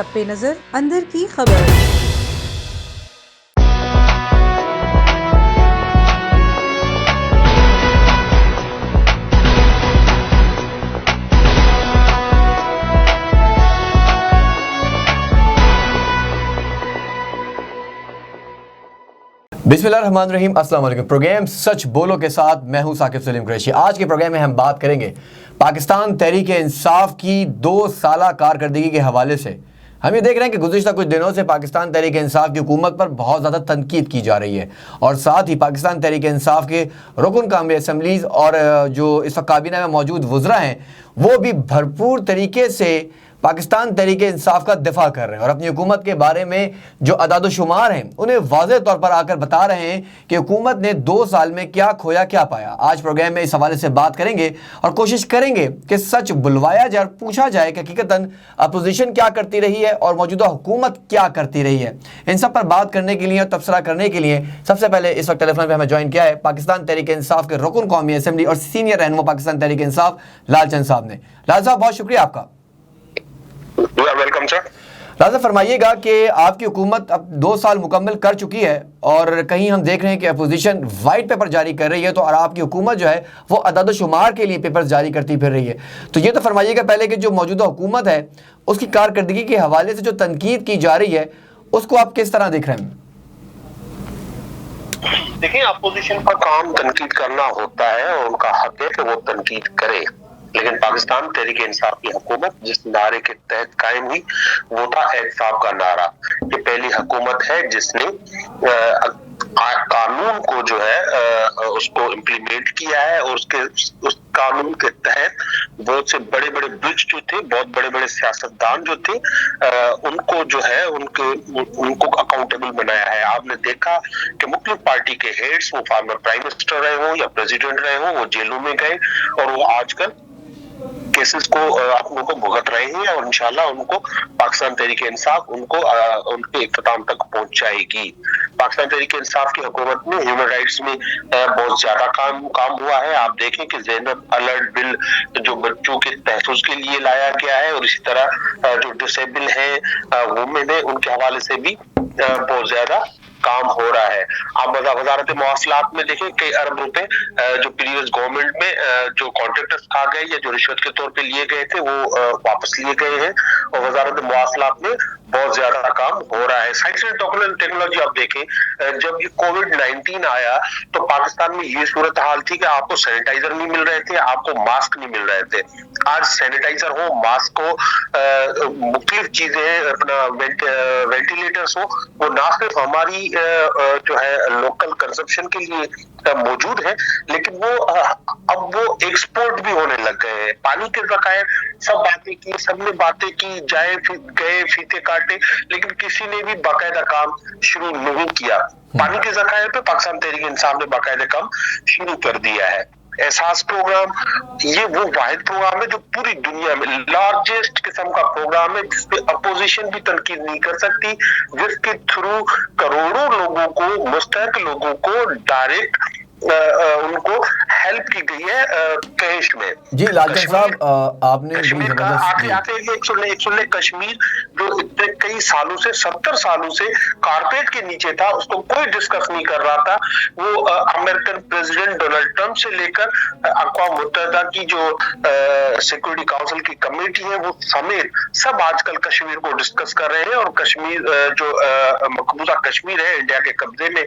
سب پہ نظر اندر کی خبر۔ بسم اللہ الرحمن الرحیم، السلام علیکم۔ پروگرام سچ بولو کے ساتھ میں ہوں ثاقب سلیم قریشی۔ آج کے پروگرام میں ہم بات کریں گے پاکستان تحریک انصاف کی 2 سالہ کارکردگی کے حوالے سے۔ ہم یہ دیکھ رہے ہیں کہ گزشتہ کچھ دنوں سے پاکستان تحریک انصاف کی حکومت پر بہت زیادہ تنقید کی جا رہی ہے، اور ساتھ ہی پاکستان تحریک انصاف کے رکن قومی اسمبلیز اور جو اس وقت کابینہ میں موجود وزراء ہیں وہ بھی بھرپور طریقے سے پاکستان تحریک انصاف کا دفاع کر رہے ہیں، اور اپنی حکومت کے بارے میں جو اعداد و شمار ہیں انہیں واضح طور پر آ کر بتا رہے ہیں کہ حکومت نے 2 سال میں کیا کھویا کیا پایا۔ آج پروگرام میں اس حوالے سے بات کریں گے اور کوشش کریں گے کہ سچ بلوایا جائے اور پوچھا جائے کہ حقیقتاً اپوزیشن کیا کرتی رہی ہے اور موجودہ حکومت کیا کرتی رہی ہے۔ ان سب پر بات کرنے کے لیے اور تبصرہ کرنے کے لیے سب سے پہلے اس وقت ٹیلی فون پہ ہمیں جوائن کیا ہے پاکستان تحریک انصاف کے رکن قومی اسمبلی اور سینئر رہنما پاکستان تحریک انصاف لال چند صاحب نے۔ لال صاحب بہت شکریہ آپ کا۔ Welcome sir. لازم فرمائیے گا کہ آپ کی حکومت اب 2 سال مکمل کر چکی ہے، اور کہیں ہم دیکھ رہے ہیں کہ اپوزیشن وائٹ پیپر جاری کر رہی ہے، تو اور آپ کی حکومت جو ہے وہ اعداد و شمار کے لیے پیپر جاری کرتی پھر رہی ہے۔ تو یہ تو فرمائیے گا پہلے کہ جو موجودہ حکومت ہے اس کی کارکردگی کے حوالے سے جو تنقید کی جا رہی ہے اس کو آپ کس طرح دیکھ رہے ہیں؟ دیکھیں، اپوزیشن کا کام تنقید کرنا ہوتا ہے اور ان کا حق ہے کہ وہ تنقید کرے، لیکن پاکستان تحریک انصاف کی حکومت جس نعرے کے تحت قائم ہوئی وہ تھا احتساب کا نعرہ۔ یہ پہلی حکومت ہے جس نے قانون کو جو ہے اس کو امپلیمنٹ کیا ہے، اور اس قانون کے تحت بہت سے بڑے بڑے برج جو تھے، بہت بڑے بڑے سیاستدان جو تھے، ان کو جو ہے ان کو اکاؤنٹیبل بنایا ہے۔ آپ نے دیکھا کہ مختلف پارٹی کے ہیڈز، وہ فارمر پرائم منسٹر رہے ہوں یا پریزیڈنٹ رہے ہوں، وہ جیلوں میں گئے اور وہ آج کل کیسز کو اپنوں کو بھگت رہے ہیں، اور انشاءاللہ ان کو پاکستان تحریک انصاف ان کے اختتام تک پہنچائے گی۔ پاکستان تحریک انصاف کی حکومت میں ہیومن رائٹس میں بہت زیادہ کام ہوا ہے۔ آپ دیکھیں کہ زینب الرٹ بل جو بچوں کے تحفظ کے لیے لایا گیا ہے، اور اسی طرح جو ڈسیبل ہیں وومن ہیں ان کے حوالے سے بھی بہت زیادہ کام ہو رہا ہے۔ آپ وزارت مواصلات میں دیکھیں کئی ارب روپے جو پریویس گورنمنٹ میں جو کانٹریکٹرز آ گئے یا جو رشوت کے طور پہ لیے گئے تھے وہ واپس لیے گئے ہیں، اور وزارت مواصلات میں بہت زیادہ کام ہو رہا ہے۔ سائنس اینڈ ٹیکنالوجی آپ دیکھیں، جب یہ کووڈ-19 آیا تو پاکستان میں یہ صورتحال تھی کہ آپ کو سینیٹائزر نہیں مل رہے تھے، آپ کو ماسک نہیں مل رہے تھے۔ آج سینیٹائزر ہو، ماسک ہو، مختلف چیزیں، اپنا وینٹیلیٹرز ہو، وہ نہ صرف ہماری جو ہے لوکل کنزمپشن کے لیے موجود ہے، لیکن وہ اب وہ ایکسپورٹ بھی ہونے لگ گئے ہیں۔ پانی کے ذخائر سب باتیں کی، سب نے باتیں کی، گئے فیتے کاٹے، لیکن کسی نے بھی باقاعدہ کام شروع نہیں کیا۔ پانی کے ذخائر پہ پاکستان تحریک انصاف نے باقاعدہ کام شروع کر دیا ہے۔ احساس پروگرام یہ وہ واحد پروگرام ہے جو پوری دنیا میں لارجسٹ قسم کا پروگرام ہے جس پہ اپوزیشن بھی تنقید نہیں کر سکتی، جس کے تھرو کروڑوں لوگوں کو، مستحق لوگوں کو ڈائریکٹ ان کو ہیلپ کی گئی ہے کیش میں۔ جی لال چند صاحب، آپ نے کشمیر کا آتے کشمیر جو اتنے کئی سالوں سے 70 سالوں سے کارپیٹ کے نیچے تھا، اس کو کوئی ڈسکس نہیں کر رہا تھا، وہ امریکن پریزیڈنٹ ڈونلڈ ٹرمپ سے لے کر اقوام متحدہ کی جو سیکورٹی کاؤنسل کی کمیٹی ہے وہ سمیت سب آج کل کشمیر کو ڈسکس کر رہے ہیں، اور کشمیر جو مقبوضہ کشمیر ہے انڈیا کے قبضے میں،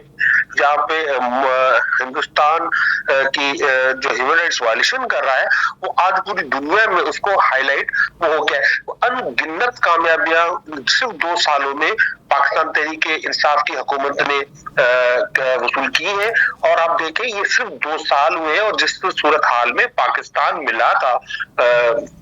جہاں پہ ہندوستان کی جو ہیومن رائٹس وائلیشن کر رہا ہے، وہ آج پوری دنیا میں اس کو ہائی لائٹ ہو گیا ہے۔ ان گنت کامیابیاں صرف 2 سالوں میں پاکستان تحریک انصاف کی حکومت نے وصول کی ہے، اور آپ دیکھیں یہ صرف 2 سال ہوئے ہیں، اور جس صورتحال میں پاکستان ملا تھا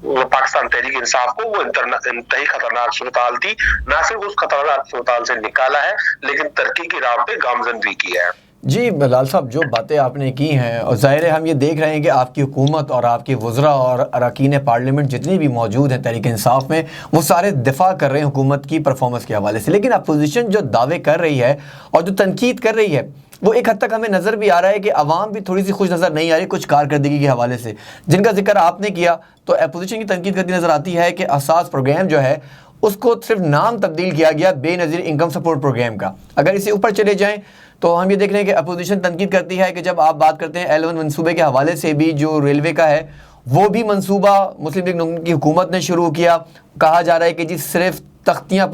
پاکستان تحریک انصاف کو، وہ انتہائی خطرناک صورتحال تھی۔ نہ صرف اس خطرناک صورتحال سے نکالا ہے، لیکن ترقی کی راہ پہ گامزن بھی کیا ہے۔ جی لال صاحب، جو باتیں آپ نے کی ہیں، اور ظاہر ہے ہم یہ دیکھ رہے ہیں کہ آپ کی حکومت اور آپ کے وزراء اور اراکین پارلیمنٹ جتنی بھی موجود ہیں تحریک انصاف میں، وہ سارے دفاع کر رہے ہیں حکومت کی پرفارمنس کے حوالے سے، لیکن اپوزیشن جو دعوے کر رہی ہے اور جو تنقید کر رہی ہے وہ ایک حد تک ہمیں نظر بھی آ رہا ہے کہ عوام بھی تھوڑی سی خوش نظر نہیں آ رہی کچھ کارکردگی کے حوالے سے، جن کا ذکر آپ نے کیا۔ تو اپوزیشن کی تنقید کرتی نظر آتی ہے کہ احساس پروگرام جو ہے اس کو صرف نام تبدیل کیا گیا بے نظیر انکم سپورٹ پروگرام کا. اگر اسے اوپر چلے جائیں تو ہم یہ دیکھ رہے ہیں کہ اپوزیشن تنقید کرتی ہے کہ جب آپ بات کرتے ہیں L1 منصوبے کے حوالے سے بھی جو ریلوے کا ہے وہ بھی منصوبہ مسلم لیگ نون کی حکومت نے شروع کیا. کہا جا رہا ہے کہ جی صرف تختیاں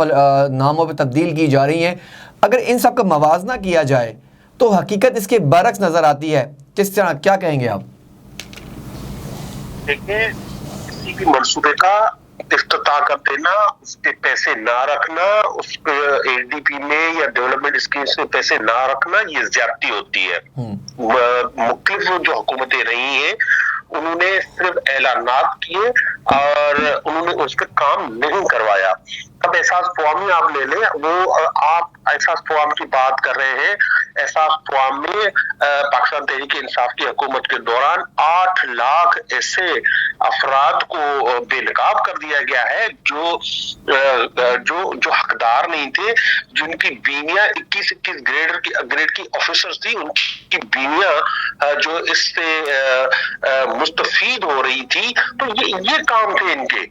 ناموں پہ تبدیل کی جا رہی ہیں. اگر ان سب کا موازنہ کیا جائے تو حقیقت اس کے برعکس نظر آتی ہے. کس طرح کیا کہیں گے آپ؟ دیکھیں کسی بھی منصوبے کا افتتاح کر دینا, اس کے پیسے نہ رکھنا, اس پہ ADP میں یا ڈیولپمنٹ اسکیمز میں پیسے نہ رکھنا, یہ زیادتی ہوتی ہے. مختلف جو حکومتیں رہی ہیں انہوں نے صرف اعلانات کیے اور انہوں نے اس پہ کام نہیں کروایا. اب احساس فوامی آپ لے لیں, وہ آپ احساس فوام کی بات کر رہے ہیں. احساس فوام میں پاکستان تحریک انصاف کی حکومت کے دوران 8 لاکھ ایسے افراد کو بے نقاب کر دیا گیا ہے جو حقدار نہیں تھے, جن کی بیویاں 21 گریڈ کی آفیسرز تھی, ان کی بیویاں جو اس سے مستفید ہو رہی تھی. تو یہ کام تھے ان کے,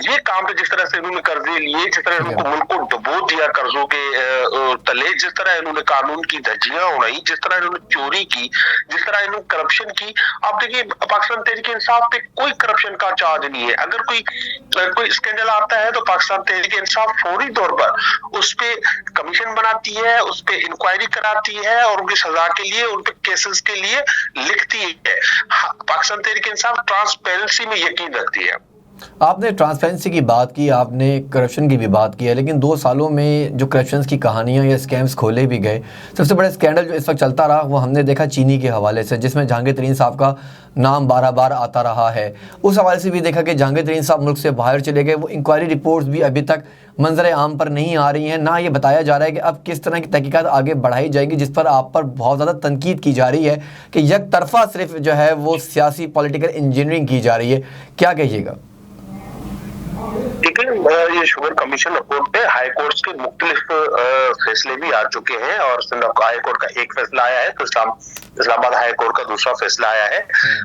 یہ کام تھے. جس طرح سے انہوں نے قرضے لیے, جس طرح انہوں کو ملک کو ڈبو دیا قرضوں کے تلے, جس طرح انہوں نے قانون کی دھجیاں اڑائی, جس طرح انہوں نے چوری کی, جس طرح انہوں نے کرپشن کی. آپ دیکھیے پاکستان تحریک انصاف پہ کوئی کرپشن کا چارج نہیں ہے. اگر کوئی اسکینڈل آتا ہے تو پاکستان تحریک انصاف فوری طور پر اس پہ کمیشن بناتی ہے, اس پہ انکوائری کراتی ہے اور ان کی سزا کے لیے, ان پہ کیسز کے لیے لکھتی ہے. پاکستان تحریک انصاف ٹرانسپیرنسی میں یقین رکھتی ہے. آپ نے ٹرانسپیرنسی کی بات کی, آپ نے کرپشن کی بھی بات کی ہے, لیکن 2 سالوں میں جو کرپشنز کی کہانیاں یا اسکیمز کھولے بھی گئے, سب سے بڑا اسکینڈل جو اس وقت چلتا رہا وہ ہم نے دیکھا چینی کے حوالے سے, جس میں جہانگیر ترین صاحب کا نام بار آتا رہا ہے. اس حوالے سے بھی دیکھا کہ جہانگیر ترین صاحب ملک سے باہر چلے گئے. وہ انکوائری رپورٹس بھی ابھی تک منظر عام پر نہیں آ رہی ہیں, نہ یہ بتایا جا رہا ہے کہ اب کس طرح کی تحقیقات آگے بڑھائی جائیں گی, جس پر آپ پر بہت زیادہ تنقید کی جا رہی ہے کہ یک طرفہ صرف جو ہے وہ سیاسی پولیٹیکل انجینئرنگ کی جا رہی ہے. کیا کہیے گا؟ لیکن یہ شوگر کمیشن رپورٹ پہ ہائی کورٹس کے مختلف فیصلے بھی آ چکے ہیں, اور سندھ ہائی کورٹ کا ایک فیصلہ آیا ہے تو اسلام آباد ہائی کورٹ کا دوسرا فیصلہ آیا ہے.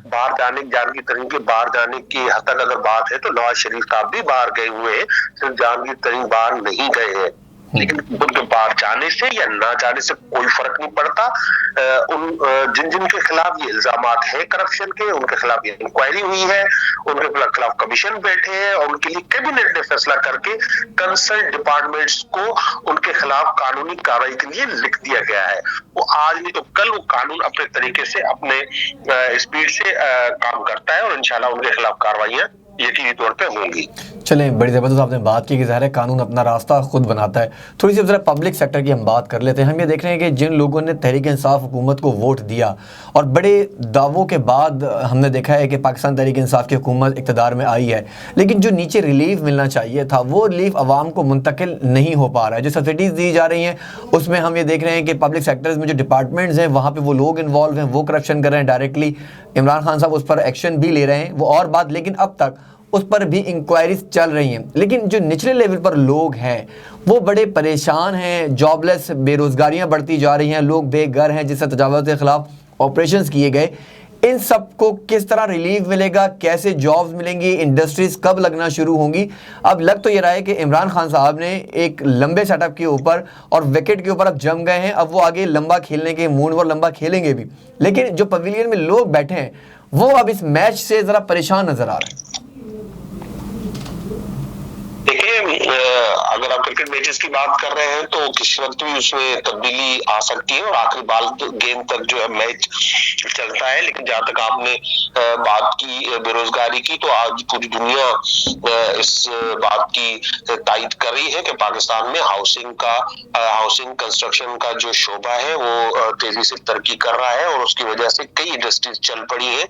باہر جانے جہانگیر ترین کے باہر جانے کی حد تک اگر بات ہے تو نواز شریف صاحب بھی باہر گئے ہوئے ہیں, صرف جہانگیر ترین باہر نہیں گئے ہیں. لیکن ان کے باہر جانے سے یا نہ جانے سے کوئی فرق نہیں پڑتا. جن کے خلاف یہ الزامات ہیں کرپشن کے, ان کے خلاف یہ انکوائری ہوئی ہے, ان کے خلاف کمیشن بیٹھے ہیں, اور ان کے لیے کیبنٹ نے فیصلہ کر کے کنسرن ڈپارٹمنٹس کو ان کے خلاف قانونی کارروائی کے لیے لکھ دیا گیا ہے. وہ آج نہیں تو کل وہ قانون اپنے طریقے سے اپنے اسپیڈ سے کام کرتا ہے, اور انشاءاللہ ان کے خلاف کارروائیاں یقینی طور پہ ہوں گی. چلیں, بڑی زبردست آپ نے بات کی کہ ظاہر ہے قانون اپنا راستہ خود بناتا ہے. تھوڑی سی ذرا پبلک سیکٹر کی ہم بات کر لیتے ہیں. ہم یہ دیکھ رہے ہیں کہ جن لوگوں نے تحریک انصاف حکومت کو ووٹ دیا اور بڑے دعووں کے بعد ہم نے دیکھا ہے کہ پاکستان تحریک انصاف کی حکومت اقتدار میں آئی ہے, لیکن جو نیچے ریلیف ملنا چاہیے تھا وہ ریلیف عوام کو منتقل نہیں ہو پا رہا ہے. جو سبسڈیز دی جا رہی ہیں اس میں ہم یہ دیکھ رہے ہیں کہ پبلک سیکٹرز میں جو ڈپارٹمنٹس ہیں وہاں پہ وہ لوگ انوالو ہیں, وہ کرپشن کر رہے ہیں ڈائریکٹلی. عمران خان صاحب اس پر ایکشن بھی لے رہے ہیں, وہ اور بات, لیکن اب تک اس پر بھی انکوائریز چل رہی ہیں. لیکن جو نچلے لیول پر لوگ ہیں وہ بڑے پریشان ہیں, جاب لیس, بے روزگاریاں بڑھتی جا رہی ہیں, لوگ بے گھر ہیں جس سے تجاوزات کے خلاف آپریشنز کیے گئے. ان سب کو کس طرح ریلیف ملے گا, کیسے جابز ملیں گی, انڈسٹریز کب لگنا شروع ہوں گی؟ اب لگ تو یہ رہا ہے کہ عمران خان صاحب نے ایک لمبے سیٹ اپ کے اوپر اور وکٹ کے اوپر اب جم گئے ہیں. اب وہ آگے لمبا کھیلنے کے مون اور لمبا کھیلیں گے بھی, لیکن جو پویلین میں لوگ بیٹھے ہیں وہ اب اس میچ سے ذرا پریشان نظر آ رہے ہیں. اگر آپ کرکٹ میچز کی بات کر رہے ہیں تو کسی وقت بھی اس میں تبدیلی آ سکتی ہے, اور آخری بال گیند تک جو ہے میچ چلتا ہے. لیکن جہاں تک آپ نے بات کی بے روزگاری کی, تو آج پوری دنیا اس بات کی تائید کر رہی ہے کہ پاکستان میں ہاؤسنگ کنسٹرکشن کا جو شعبہ ہے وہ تیزی سے ترقی کر رہا ہے, اور اس کی وجہ سے کئی انڈسٹریز چل پڑی ہیں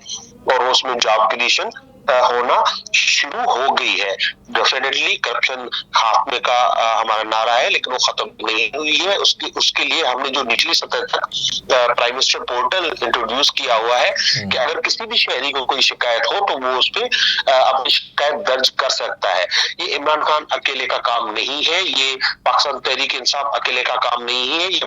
اور اس میں جاب کریشن ہونا شروع ہو گئی ہے. ڈیفینیٹلی کرپشن خاتمے کا ہمارا نعرہ ہے, لیکن وہ ختم نہیں ہوئی ہے. اس کے لیے ہم نے جو نچلی سطح تک پرائم منسٹر پورٹل انٹروڈیوس کیا ہوا ہے کہ اگر کسی بھی شہری کو کوئی شکایت ہو تو وہ اس پہ اپنی شکایت درج کر سکتا ہے. یہ عمران خان اکیلے کا کام نہیں ہے, یہ پاکستان تحریک انصاف اکیلے کا کام نہیں ہے, یہ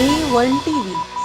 A1 TV,